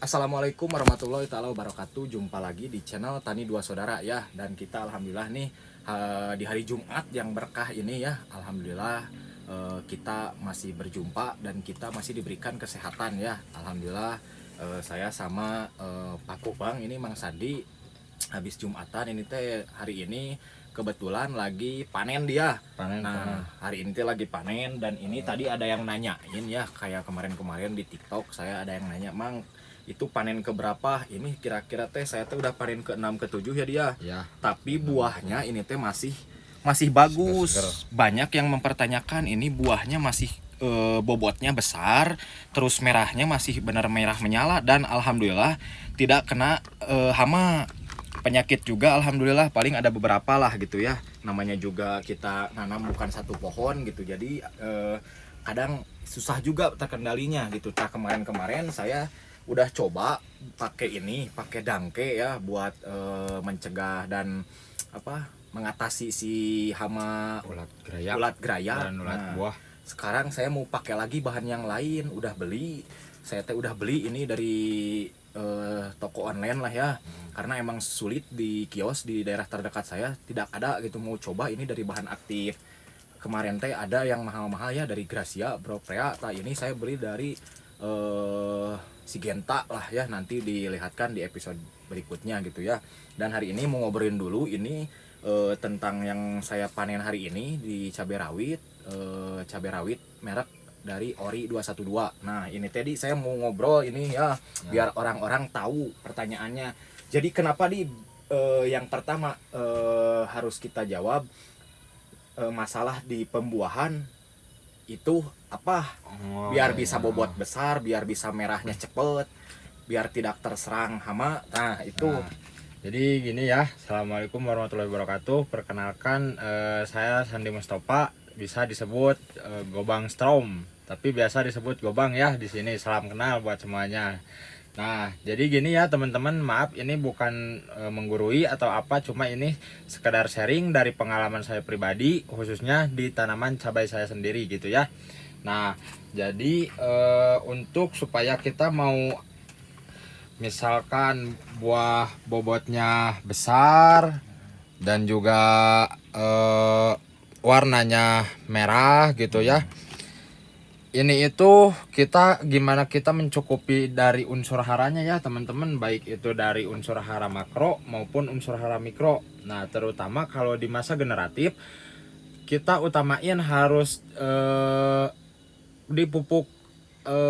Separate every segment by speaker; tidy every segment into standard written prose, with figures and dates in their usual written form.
Speaker 1: Assalamualaikum warahmatullahi taala wabarakatuh. Jumpa lagi di channel Tani Dua Saudara ya. Dan kita alhamdulillah nih di hari Jumat yang berkah ini ya. Alhamdulillah kita masih berjumpa dan kita masih diberikan kesehatan ya. Alhamdulillah saya sama Pak Kupang ini Mang Sandi habis Jumatan ini teh hari ini kebetulan lagi panen dia. Nah, hari ini teh lagi panen dan ini tadi ada yang nanyain ya, kayak kemarin-kemarin di TikTok saya ada yang nanya, "Mang, itu panen ke berapa?" Ini kira-kira teh saya tuh udah panen ke 6 ke 7 ya dia.
Speaker 2: Ya,
Speaker 1: Tapi buahnya ini teh masih bagus.
Speaker 2: seger.
Speaker 1: Banyak yang mempertanyakan ini buahnya masih bobotnya besar, terus merahnya masih benar merah menyala dan alhamdulillah tidak kena hama. Penyakit juga alhamdulillah paling ada beberapa lah gitu ya. Namanya juga kita nanam bukan satu pohon gitu. Jadi kadang susah juga terkendalinya gitu. Nah, kemarin-kemarin saya udah coba pakai dangke ya buat mencegah dan mengatasi si hama
Speaker 2: ulat geraya
Speaker 1: ulat geraya.
Speaker 2: dan ulat
Speaker 1: Nah,
Speaker 2: buah.
Speaker 1: sekarang saya mau pakai lagi bahan yang lain, saya udah beli ini dari toko online lah ya, karena emang sulit di kios di daerah terdekat saya tidak ada gitu. Mau coba ini dari bahan aktif. Kemarin teh ada yang mahal-mahal ya dari Gracia, Proprea. Nah, ini saya beli dari Sigenta lah ya, nanti dilihatkan di episode berikutnya gitu ya. Dan hari ini mau ngobrolin dulu ini tentang yang saya panen hari ini di cabai rawit merek dari Ori 212. Nah, ini tadi saya mau ngobrol ini ya, biar orang-orang tahu pertanyaannya. Jadi kenapa yang pertama harus kita jawab masalah di pembuahan itu apa? Biar bisa bobot besar, biar bisa merahnya cepet, biar tidak terserang hama. Nah, itu.
Speaker 2: Jadi gini ya, Assalamualaikum warahmatullahi wabarakatuh. Perkenalkan, saya Sandi Mustafa, bisa disebut Gobang Strom, tapi biasa disebut Gobang ya di sini. Salam kenal buat semuanya. Nah, jadi gini ya teman-teman, maaf ini bukan menggurui atau apa, cuma ini sekedar sharing dari pengalaman saya pribadi, khususnya di tanaman cabai saya sendiri gitu ya. Nah, jadi untuk supaya kita mau misalkan buah bobotnya besar dan juga warnanya merah gitu ya. Ini itu gimana kita mencukupi dari unsur haranya ya teman-teman, baik itu dari unsur hara makro maupun unsur hara mikro. Nah, terutama kalau di masa generatif kita utamain harus dipupuk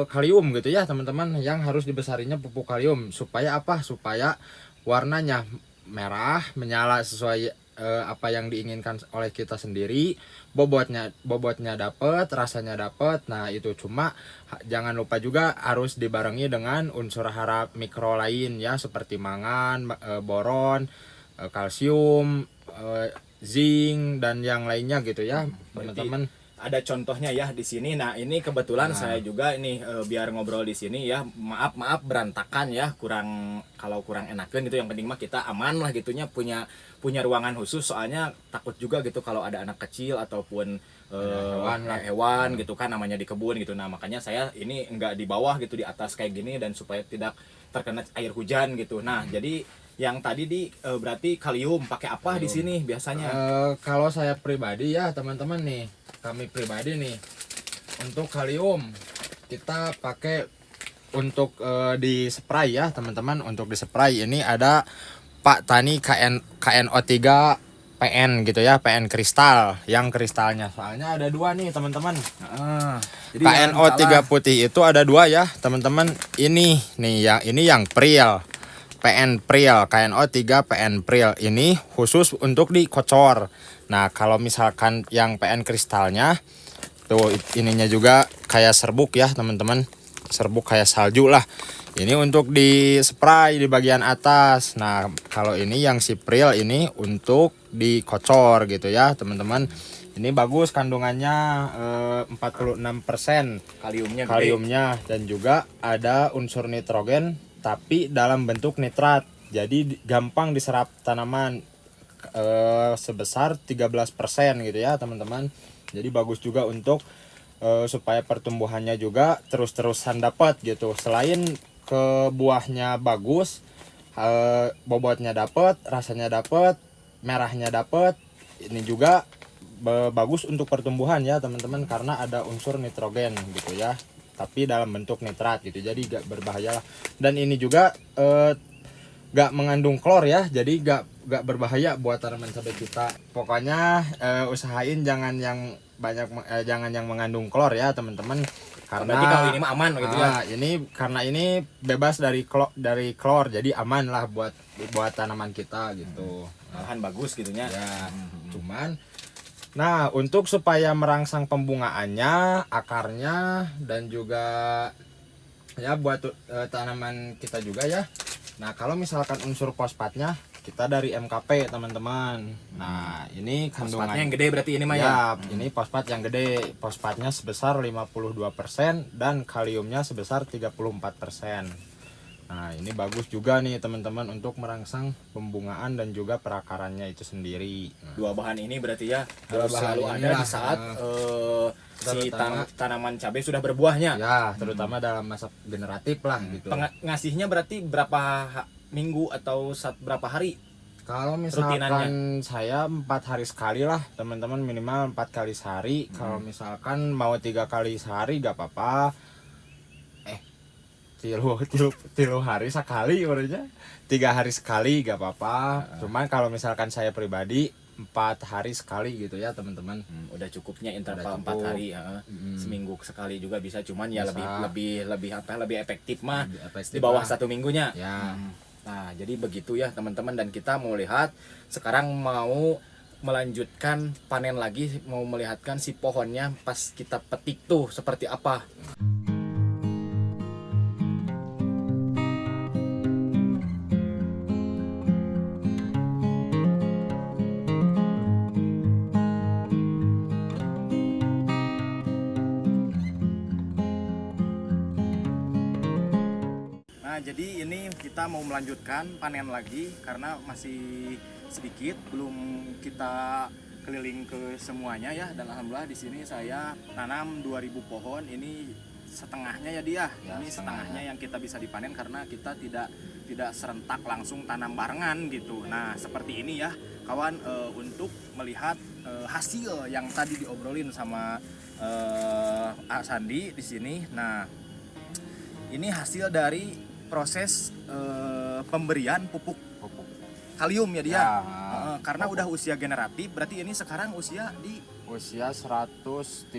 Speaker 2: kalium gitu ya teman-teman, yang harus dibesarinya pupuk kalium supaya apa? Supaya warnanya merah menyala sesuai apa yang diinginkan oleh kita sendiri, bobotnya dapat, rasanya dapat. Nah, itu cuma jangan lupa juga harus dibarengi dengan unsur hara mikro lain ya, seperti mangan, boron, kalsium, zinc dan yang lainnya gitu ya teman-teman.
Speaker 1: Ada contohnya ya di sini. Nah, ini kebetulan saya juga ini biar ngobrol di sini ya. Maaf berantakan ya, kalau kurang enakan gitu. Yang penting mah kita aman lah gitunya, punya ruangan khusus, soalnya takut juga gitu kalau ada anak kecil ataupun hewan gitu kan, namanya di kebun gitu. Nah, makanya saya ini enggak di bawah gitu, di atas kayak gini, dan supaya tidak terkena air hujan gitu. Nah, jadi yang tadi berarti kalium pakai apa di sini biasanya?
Speaker 2: Kalau saya pribadi ya teman-teman nih, kami pribadi nih, untuk kalium kita pakai untuk di spray ya teman-teman. Untuk di spray ini ada Pak Tani KNO3 PN gitu ya, PN kristal, yang kristalnya soalnya ada dua nih teman-teman.
Speaker 1: Jadi
Speaker 2: KNO3 putih itu ada dua ya teman-teman. Ini nih yang Pril, PN Pril, KNO3 PN Pril ini khusus untuk dikocor. Nah, kalau misalkan yang PN kristalnya tuh ininya juga kayak serbuk ya teman-teman, serbuk kayak salju lah. Ini untuk di spray di bagian atas. Nah, kalau ini yang si Pril ini untuk dikocor gitu ya teman-teman. Ini bagus kandungannya 46% kaliumnya, dan juga ada unsur nitrogen tapi dalam bentuk nitrat, jadi gampang diserap tanaman sebesar 13% gitu ya teman-teman. Jadi bagus juga untuk supaya pertumbuhannya juga terus-terusan dapat gitu. Selain ke buahnya bagus, bobotnya dapet, rasanya dapet, merahnya dapet. Ini juga bagus untuk pertumbuhan ya teman-teman, karena ada unsur nitrogen gitu ya, tapi dalam bentuk nitrat gitu, jadi gak berbahaya lah. Dan ini juga gak mengandung klor ya, jadi gak berbahaya buat tanaman cabai kita. Pokoknya usahain jangan yang jangan yang mengandung klor ya teman-teman, karena
Speaker 1: berarti kalau ini mah aman gitu ya.
Speaker 2: Ini karena ini bebas dari klor, jadi aman lah buat tanaman kita gitu.
Speaker 1: Malahan bagus gitunya
Speaker 2: Ya, cuman nah untuk supaya merangsang pembungaannya, akarnya, dan juga ya buat tanaman kita juga ya. Nah kalau misalkan unsur fosfatnya kita dari MKP teman-teman. Nah ini kandungan
Speaker 1: fosfatnya yang gede berarti ini mah ya.
Speaker 2: ya, ini fosfat yang gede. Fosfatnya sebesar 52% dan kaliumnya sebesar 34%. Nah ini bagus juga nih teman-teman untuk merangsang pembungaan dan juga perakarannya itu sendiri.
Speaker 1: Dua bahan ini berarti ya
Speaker 2: Dua
Speaker 1: harus
Speaker 2: bahan
Speaker 1: selalu ada
Speaker 2: inilah,
Speaker 1: di saat si
Speaker 2: terutama-
Speaker 1: tanaman cabai sudah berbuahnya.
Speaker 2: Ya, terutama dalam masa generatif lah gitu.
Speaker 1: Ngasihnya berarti berapa minggu atau berapa hari?
Speaker 2: Kalau misalkan
Speaker 1: Rutinannya?
Speaker 2: saya 4 hari sekali lah teman-teman, minimal 4 kali sehari. Kalau misalkan mau 3 kali sehari gak apa-apa. Tilu hari sekali orangnya, 3 hari sekali gak apa-apa. Cuman kalau misalkan saya pribadi 4 hari sekali gitu ya teman-teman.
Speaker 1: Udah cukupnya interval
Speaker 2: Udah
Speaker 1: 4
Speaker 2: cukup.
Speaker 1: hari seminggu sekali juga bisa, cuman ya
Speaker 2: Bisa.
Speaker 1: lebih efektif mah
Speaker 2: Lebih efektif
Speaker 1: di bawah
Speaker 2: lah.
Speaker 1: 1 minggunya.
Speaker 2: Ya.
Speaker 1: Nah jadi begitu ya teman-teman, dan kita mau lihat sekarang, mau melanjutkan panen lagi, mau melihatkan si pohonnya pas kita petik tuh seperti apa. Nah jadi ini kita mau melanjutkan panen lagi karena masih sedikit, belum kita keliling ke semuanya ya. Dan alhamdulillah di sini saya tanam 2000 pohon, ini setengahnya ya dia.
Speaker 2: Ya,
Speaker 1: Ini
Speaker 2: setengahnya.
Speaker 1: setengahnya yang kita bisa dipanen karena kita tidak serentak langsung tanam barengan gitu. Nah seperti ini ya kawan, untuk melihat hasil yang tadi diobrolin sama Sandi di sini. Nah ini hasil dari proses pemberian pupuk kalium ya dia.
Speaker 2: Ya,
Speaker 1: Karena udah usia generatif, berarti ini sekarang usia di
Speaker 2: usia 130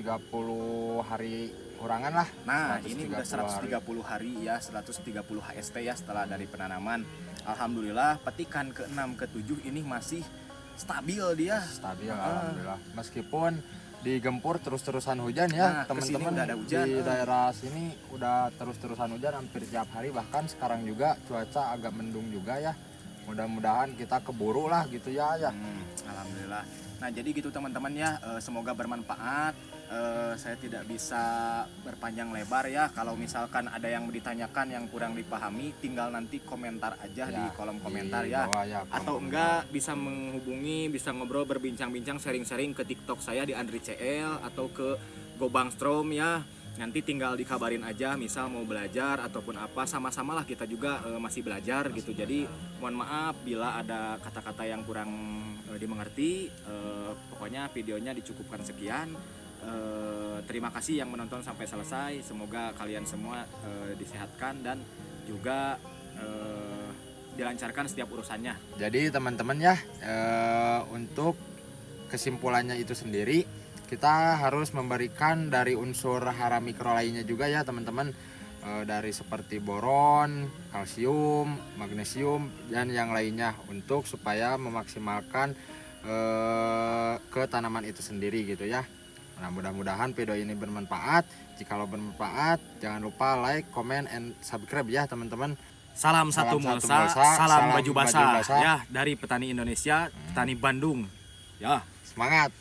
Speaker 2: hari kurangan lah.
Speaker 1: nah ini udah
Speaker 2: 130
Speaker 1: 130 hari ya, 130 HST ya setelah dari penanaman. Alhamdulillah petikan ke-6 ke-7 ini masih stabil dia.
Speaker 2: stabil alhamdulillah, meskipun digempur terus-terusan hujan ya
Speaker 1: Nah, kesini
Speaker 2: teman-teman.
Speaker 1: udah ada hujan,
Speaker 2: Di daerah sini udah terus-terusan hujan hampir tiap hari, bahkan sekarang juga cuaca agak mendung juga ya. Mudah-mudahan kita keburu lah gitu ya.
Speaker 1: Alhamdulillah. Nah jadi gitu teman-teman ya, semoga bermanfaat. Saya tidak bisa berpanjang lebar ya. Kalau misalkan ada yang ditanyakan yang kurang dipahami, tinggal nanti komentar aja di kolom komentar
Speaker 2: di
Speaker 1: ya.
Speaker 2: bawah ya, kolom
Speaker 1: Atau
Speaker 2: komentar.
Speaker 1: enggak bisa menghubungi, bisa ngobrol, berbincang-bincang, sharing-sharing ke TikTok saya di Andri CL atau ke Gobang Strom ya. Nanti tinggal dikabarin aja, misal mau belajar ataupun apa, sama-sama lah kita juga masih belajar gitu. Jadi mohon maaf bila ada kata-kata yang kurang dimengerti. Pokoknya videonya dicukupkan sekian. Terima kasih yang menonton sampai selesai. Semoga kalian semua disehatkan dan juga dilancarkan setiap urusannya.
Speaker 2: Jadi teman-teman ya, untuk kesimpulannya itu sendiri, kita harus memberikan dari unsur hara mikro lainnya juga ya teman-teman, dari seperti boron, kalsium, magnesium, dan yang lainnya untuk supaya memaksimalkan ke tanaman itu sendiri gitu ya. Nah mudah-mudahan video ini bermanfaat. Jikalau bermanfaat, jangan lupa like, comment, and subscribe ya teman-teman.
Speaker 1: Salam satu
Speaker 2: Salam satu
Speaker 1: mulsa,
Speaker 2: mulsa,
Speaker 1: salam
Speaker 2: salam
Speaker 1: baju
Speaker 2: baju
Speaker 1: basah
Speaker 2: basah.
Speaker 1: ya dari petani Indonesia, petani Bandung. Ya.
Speaker 2: Semangat!